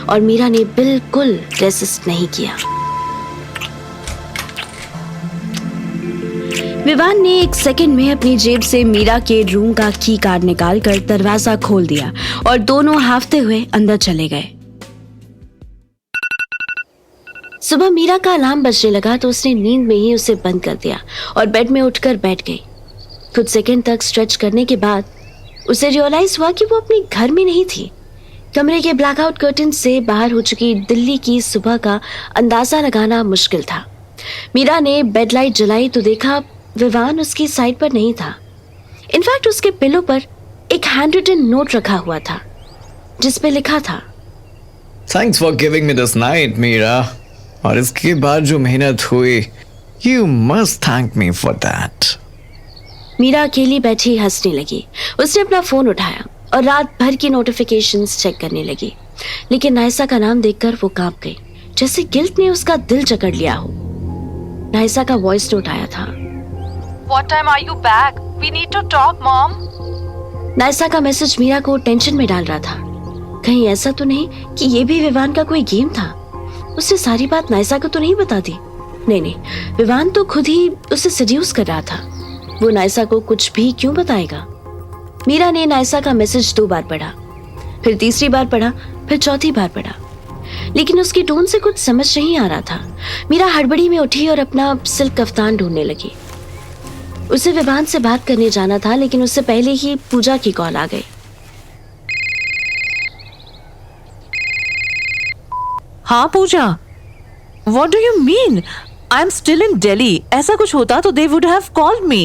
और मीरा ने बिल्कुल रेसिस्ट नहीं किया। विवान ने एक सेकंड में अपनी जेब से मीरा के रूम का की कार्ड निकालकर दरवाजा खोल दिया और दोनों हाफते हुए अंदर चले गए। सुबह मीरा का अलार्म बजने लगा तो उसने नींद में ही उसे बंद कर दिया और बेड में उठकर बैठ गई। कुछ सेकंड तक स्ट्रेच करने के बाद उसे रियलाइज हुआ कि वो अपने घर में नहीं थी। कमरे के ब्लैकआउट कर्टन से बाहर हो चुकी दिल्ली की सुबह का अंदाजा लगाना मुश्किल था। मीरा ने बेड लाइट जलाई तो देखा विवान उसकी साइड पर नहीं था। इनफैक्ट उसके पिलो पर एक हैंड रिटन नोट रखा हुआ था जिस पे लिखा था, thanks for giving me this night Mira, और इसके बाद जो मेहनत हुई, you must thank me for that. Mira अकेली बैठी हंसने लगी। उसने अपना फोन उठाया और रात भर की नोटिफिकेशंस चेक करने लगी, लेकिन नायसा का नाम देखकर वो कांप गई, जैसे गिल्ट ने उसका दिल जकड़ लिया हो। नायसा का वॉइस नोट आया था। What time are you back? We need to talk, Mom. Naysa का मैसेज मीरा को टेंशन में डाल रहा था। कहीं ऐसा तो नहीं कि ये भी विवान का कोई गेम था। उसने सारी बात नायसा को तो नहीं बता दी। नहीं, विवान तो खुद ही उसे सेड्यूस कर रहा था। वो नायसा को कुछ भी क्यों बताएगा। मीरा ने नायसा का मैसेज 2 बार पढ़ा, फिर तीसरी बार पढ़ा, फिर चौथी बार पढ़ा, लेकिन उसकी टोन से कुछ समझ नहीं आ रहा था। मीरा हड़बड़ी में उठी और अपना सिल्क कफ्तान ढूंढने लगी। उसे विवान से बात करने जाना था, लेकिन उससे पहले ही पूजा की कॉल आ गई। हाँ पूजा, What do you mean? I am still in Delhi. ऐसा कुछ होता तो they would have called me.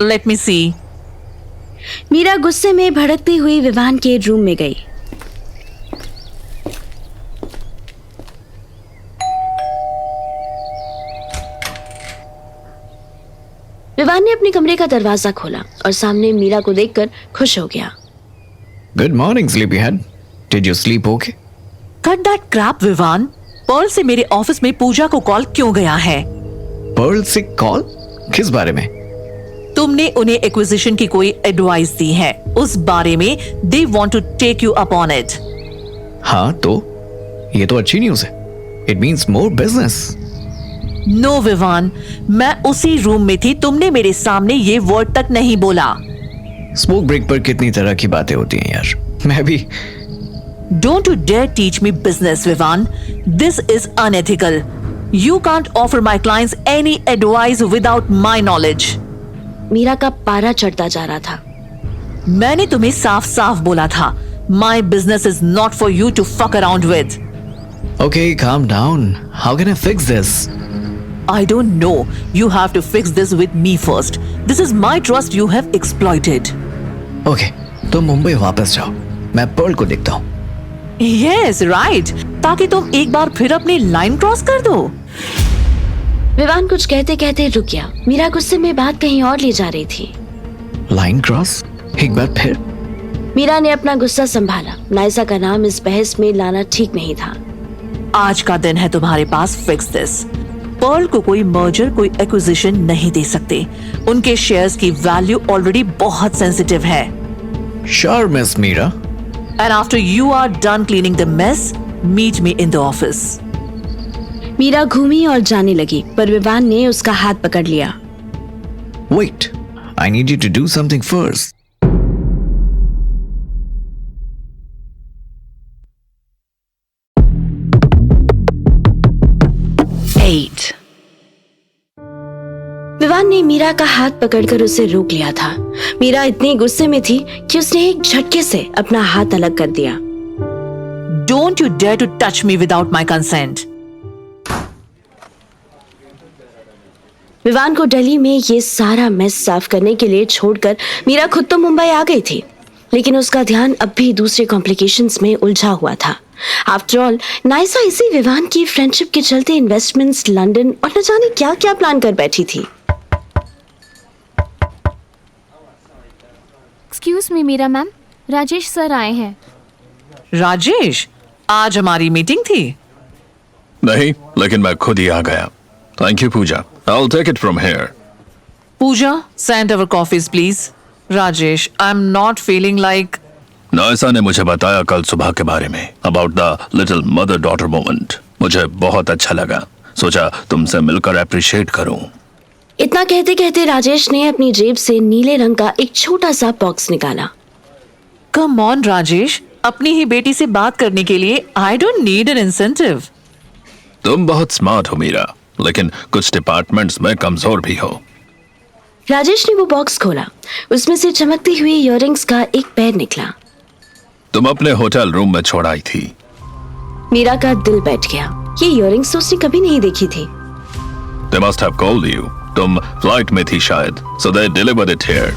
Let me see. Meera गुस्से में भड़कती हुई विवान के रूम में गई। विवान ने अपने कमरे का दरवाजा खोला और सामने मीरा को देखकर खुश हो गया। Good morning sleepyhead, did you sleep okay? Cut that crap, Vivaan. Pearl से मेरे ऑफिस में पूजा को कॉल क्यों गया है? पर्ल से कॉल? किस बारे में? तुमने उन्हें एक्विजिशन की कोई एडवाइस दी है, उस बारे में। They want to take you up on it. हाँ तो ये तो अच्छी न्यूज है। It means more business. No Vivaan, मैं उसी रूम में थी, तुमने मेरे सामने ये वर्ड तक नहीं बोला। स्मोक ब्रेक पर कितनी तरह की बातें होती हैं यार, मैं भी। Don't you dare teach me business, Vivan. This is unethical. You can't offer my clients any advice without my knowledge. Meera का पारा चढ़ता जा रहा था। मैंने तुम्हें साफ साफ बोला था, my business is not for you to fuck around with. Okay, calm down. How can I fix this? I don't know. You have to fix this with me first. This is my trust you have exploited. Okay, तुम मुंबई वापस जाओ, मैं पर्ल को देखता हूँ। Yes, right. ताकि तुम एक बार फिर अपनी लाइन क्रॉस कर दो। विवान कुछ कहते कहते रुक गया। मीरा गुस्से में बात कहीं और ले जा रही थी। Line cross? एक बार फिर? मीरा ने अपना गुस्सा संभाला। नायसा का नाम इस बहस में लाना ठीक नहीं था। आज का दिन है तुम्हारे पास, फिक्स दिस। पर्ल को कोई मर्जर, कोई एक्विजिशन नहीं दे सकते। उनके शेयर्स की वैल्यू ऑलरेडी बहुत सेंसिटिव है। Sure, Miss Meera. And after you are done cleaning the mess, meet me in the office. Mira घूमी और जाने लगी, पर विवान ने उसका हाथ पकड़ लिया। Wait, I need you to do something first. Vivaan ने मीरा का हाथ पकड़कर उसे रोक लिया था। मीरा इतनी गुस्से में थी कि उसने एक झटके से अपना हाथ अलग कर दिया। Don't you dare to touch me without my consent. Vivaan को दिल्ली में ये सारा मेस साफ करने के लिए छोड़कर मीरा खुद तो मुंबई आ गई थी, लेकिन उसका ध्यान अब भी दूसरे कॉम्प्लिकेशंस में उलझा हुआ था। आफ्टर ऑल, नायसा इसी विवान की फ्रेंडशिप के चलते इन्वेस्टमेंट्स, लंदन और न जाने क्या क्या प्लान कर बैठी थी। Excuse me Mira ma'am, Rajesh sir आए हैं। राजेश, आज हमारी मीटिंग थी। नहीं, लेकिन मैं खुद ही आ गया। Thank you Pooja, I'll take it from here. Pooja, send our coffees please. Rajesh, I'm not feeling like. Naisa ने मुझे बताया कल सुबह के बारे में, about the little mother daughter moment. मुझे बहुत अच्छा लगा, सोचा तुमसे मिलकर अप्रिशिएट करूं। इतना कहते कहते राजेश ने अपनी जेब से नीले रंग का एक छोटा सा बॉक्स निकाला। Come on राजेश, अपनी ही बेटी से बात करने के लिए I don't need an incentive. तुम बहुत स्मार्ट हो मीरा, लेकिन कुछ डिपार्टमेंट्स में कमजोर भी हो। राजेश ने वो बॉक्स खोला। उसमें से चमकती हुई इयररिंग्स का एक पैर निकला। तुम अपने होटल रूम में छोड़ आई थी। मीरा का दिल बैठ गया। ये इयररिंग्स तो उसने कभी नहीं देखी थी। They must have called you. तुम फ्लाइट में थी शायद, so they delivered it here.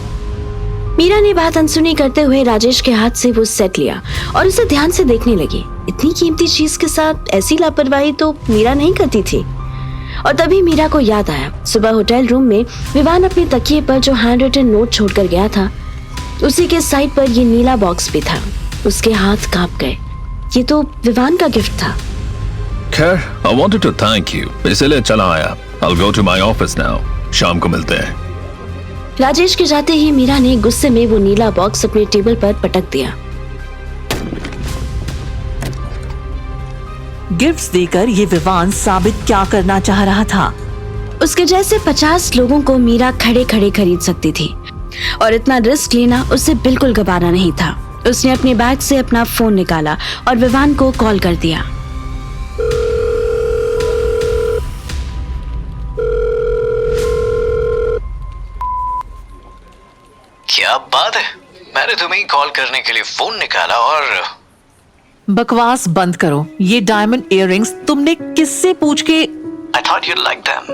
Meera ने बात अनसुनी करते हुए राजेश के हाथ से वो सेट लिया और उसे ध्यान से देखने लगी। इतनी कीमती चीज के साथ ऐसी लापरवाही तो मीरा नहीं करती थी। और तभी मीरा को याद आया, सुबह होटल रूम में विवान अपने तकिए पर जो हैंड रिटन नोट छोड़कर गया था, उसी के साइड पर ये नीला बॉक्स भी था। उसके हाथ कांप गए। ये तो विवान का गिफ्ट था। खैर, I wanted to thank you. इसलिए चला आया। I'll go to my office now. शाम को मिलते हैं। राजेश के जाते ही मीरा ने गुस्से में वो नीला बॉक्स अपने टेबल पर पटक दिया। गिफ्ट्स देकर ये विवान साबित क्या करना चाह रहा था? उसके जैसे 50 लोगों को मीरा खड़े खड़े खरीद सकती थी और इतना रिस्क लेना उसे बिल्कुल गवारा नहीं था। उसने अपने बैग से अपना फोन निकाला और विवान को कॉल कर दिया। क्या बात है, मैंने तुम्हें कॉल करने के लिए फोन निकाला और बकवास बंद करो। ये डायमंड इयररिंग्स तुमने किससे पूछ के? I thought you'd like them.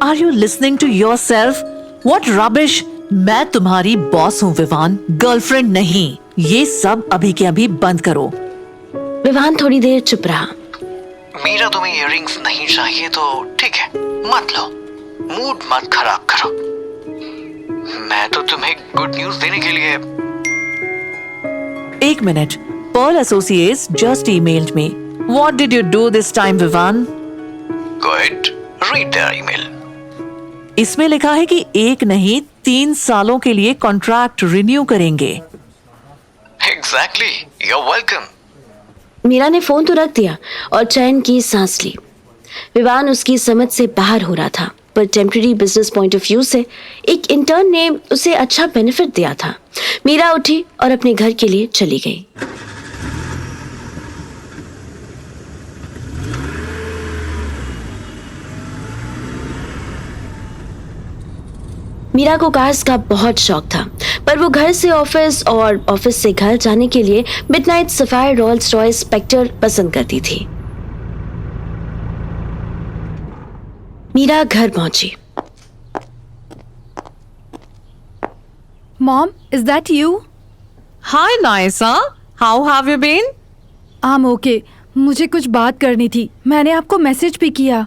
Are you listening to yourself? What rubbish! मैं तुम्हारी बॉस हूँ विवान, गर्लफ्रेंड नहीं। ये सब अभी के अभी बंद करो। विवान थोड़ी देर चुप रहा। मीरा, तुम्हें इयररिंग्स नहीं चाहिए तो ठीक है, मत लो, मूड मत खराब करो। मैं तो तुम्हें गुड न्यूज देने के लिए। एक minute, Pearl Associates just emailed me. What did you do this time, Vivan? Go ahead, read their email. इसमें लिखा है कि 1 नहीं 3 सालों के लिए कॉन्ट्रैक्ट रिन्यू करेंगे। Exactly, you're welcome. मीरा ने फोन तो रख दिया और चैन की सांस ली। विवान उसकी समझ से बाहर हो रहा था, पर temporary business point of view से एक इंटर्न ने उसे अच्छा बेनिफिट दिया था। मीरा उठी और अपने घर के लिए चली गई। मीरा को कार्स का बहुत शौक था, पर वो घर से ऑफिस और ऑफिस से घर जाने के लिए midnight sapphire Rolls Royce Spectre पसंद करती थी। मीरा घर पहुंची। Mom, is that you? Hi Naisa, how have you been? I'm okay. मुझे कुछ बात करनी थी। मैंने आपको मैसेज भी किया।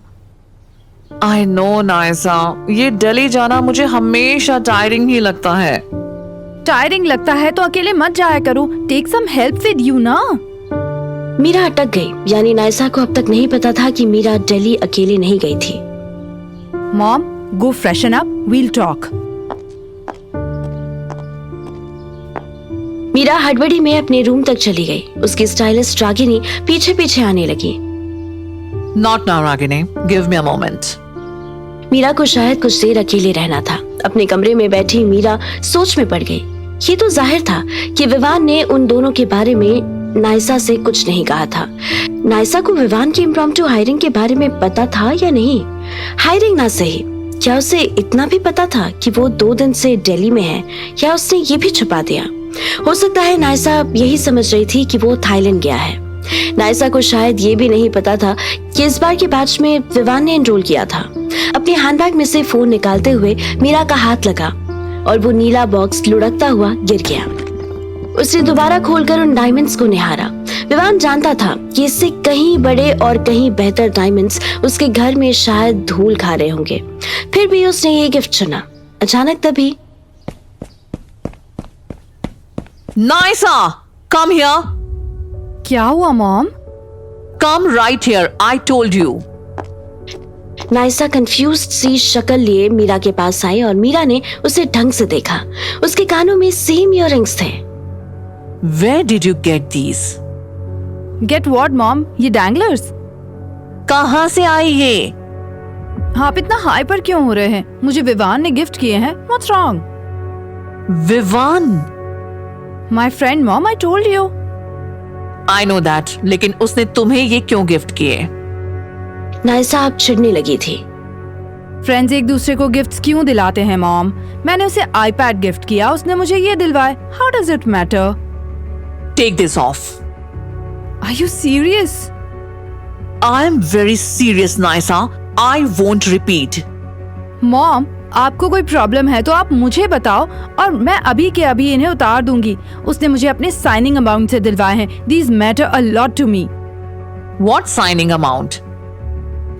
I know Naisa, ये दिल्ली जाना मुझे हमेशा टायरिंग ही लगता है। टायरिंग लगता है तो अकेले मत जाया करो। Take some help with you ना। मीरा अटक गई, यानी नाइसा को अब तक नहीं पता था कि मीरा दिल्ली अकेले नहीं गई थी। Mom, go freshen up. We'll talk. Meera हड़बड़ी में अपने रूम तक चली गई। उसकी स्टाइलिस्ट रागिनी पीछे पीछे आने लगी। Not now Ragini, give me a moment. Meera को शायद कुछ देर अकेले रहना था। अपने कमरे में बैठी मीरा सोच में पड़ गई। ये तो जाहिर था कि विवान ने उन दोनों के बारे में नाइसा से कुछ नहीं कहा था। नाइसा को विवान की इम्प्रॉम्प्टू हायरिंग के बारे में पता था या नहीं? हायरिंग ना सही, क्या उसे इतना भी पता था कि वो 2 दिन से दिल्ली में है, या उसने ये भी छुपा दिया? हो सकता है नाइसा यही समझ रही थी कि वो थाईलैंड गया है। नाइसा को शायद ये भी नहीं पता था कि इस बार के बैच में विवान ने एनरोल किया था। अपने हैंडबैग में से फोन निकालते हुए मीरा का हाथ लगा और वो नीला बॉक्स लुढ़कता हुआ गिर गया। उसने दोबारा खोलकर उन डायमंड्स को निहारा। विवान जानता था कि इससे कहीं बड़े और कहीं बेहतर डायमंड्स उसके घर में शायद धूल खा रहे होंगे। फिर भी उसने ये गिफ्ट चुना। अचानक तभी Naisa, come here. क्या हुआ mom? Come right here, I told you. Naisa confused सी शक्ल लिए मीरा के पास आई और मीरा ने उसे ढंग से देखा। उसके कानों में सेम इयररिंग्स थे। Where did you get these? Get what mom? ये danglers? कहाँ से आई ये? आप इतना हाई पर क्यों हो रहे हैं? मुझे विवान ने गिफ्ट किए हैं। What's wrong? Vivaan? My friend mom, I told you. I know that, लेकिन उसने तुम्हें ये क्यों गिफ्ट किए? नाइसा अब चिढ़ने लगी थी। फ्रेंड्स एक दूसरे को गिफ्ट्स क्यों दिलाते हैं मॉम? मैंने उसे आईपैड गिफ्ट किया, उसने मुझे ये दिलवाए। How does it matter? Take this off. Are you serious? I am very serious, Naisa. I won't repeat. Mom, आपको कोई प्रॉब्लम है तो आप मुझे बताओ और मैं अभी के अभी इन्हें उतार दूंगी। उसने मुझे अपने साइनिंग अमाउंट से दिलवाए हैं। These matter a lot to me. What signing amount?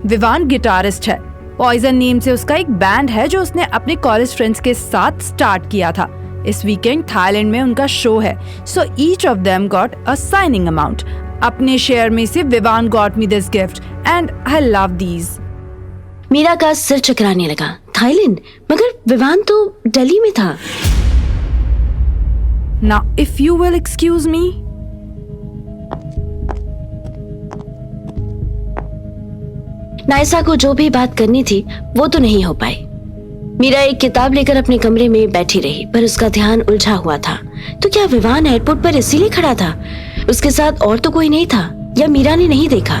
Vivaan guitarist है। पॉइजन नेम से उसका एक बैंड है जो उसने अपने कॉलेज फ्रेंड्स के साथ स्टार्ट किया था। इस वीकेंड थाईलैंड में उनका शो है, so each of them got a signing amount. अपने शेयर में से Vivaan got me this gift and I love these. Mira का सिर चकराने लगा। थाईलैंड? मगर विवान तो दिल्ली में था। Now if you will excuse me. Naysa को जो भी बात करनी थी वो तो नहीं हो पाई। मीरा एक किताब लेकर अपने कमरे में बैठी रही, पर उसका ध्यान उलझा हुआ था। तो क्या विवान एयरपोर्ट पर इसीलिए खड़ा था? उसके साथ और तो कोई नहीं था, या मीरा ने नहीं देखा?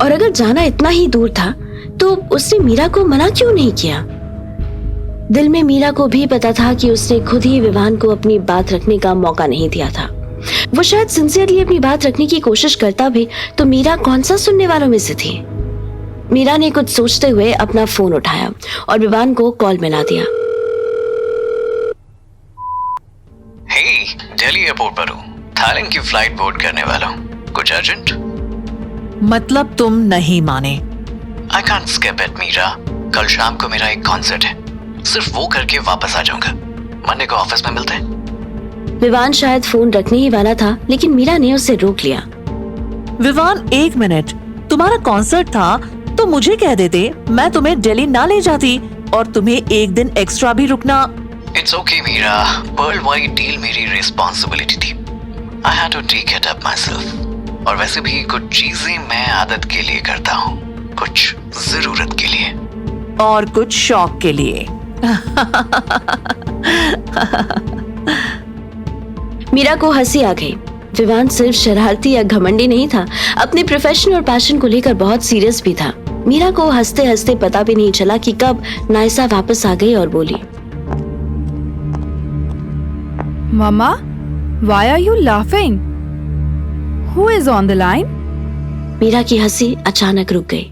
और अगर जाना इतना ही दूर था तो उसने मीरा को मना क्यों नहीं किया? दिल में मीरा को भी पता था कि उसने खुद ही विवान को अपनी बात रखने का मौका नहीं दिया था। वो शायद सिंसियरली अपनी बात रखने की कोशिश करता भी तो मीरा कौन सा सुनने वालों में से थी। मीरा ने कुछ सोचते हुए अपना फोन उठाया और विवान को कॉल मिला दिया। हे, दिल्ली एयरपोर्ट पर हूँ। थाईलैंड की फ्लाइट बोर्ड करने वाला हूँ। कुछ अर्जेंट? मतलब तुम नहीं माने? I can't skip it Mira. कल शाम को मेरा एक कॉन्सर्ट है, सिर्फ वो करके वापस आ जाऊंगा। मंडे को ऑफिस में मिलते हैं। विवान शायद फोन रखने ही वाला था, लेकिन मीरा ने उसे रोक लिया। विवान, एक मिनट, तुम्हारा कॉन्सर्ट था तो मुझे कह देते, मैं तुम्हें दिल्ली ना ले जाती और तुम्हें एक दिन एक्स्ट्रा भी रुकना। It's okay Mira, world wide deal मेरी रिस्पॉन्सिबिलिटी थी। I had to take it up myself. और वैसे भी कुछ चीजें मैं आदत के लिए करता हूँ, कुछ जरूरत के लिए और कुछ शौक के लिए। मीरा को हंसी आ गई। विवान सिर्फ शरारती या घमंडी नहीं था, अपने प्रोफेशन और पैशन को लेकर बहुत सीरियस भी था। मीरा को हंसते हंसते पता भी नहीं चला कि कब नायसा वापस आ गई और बोली, मामा, why are you laughing? Who is on the line? Meera की हंसी अचानक रुक गई।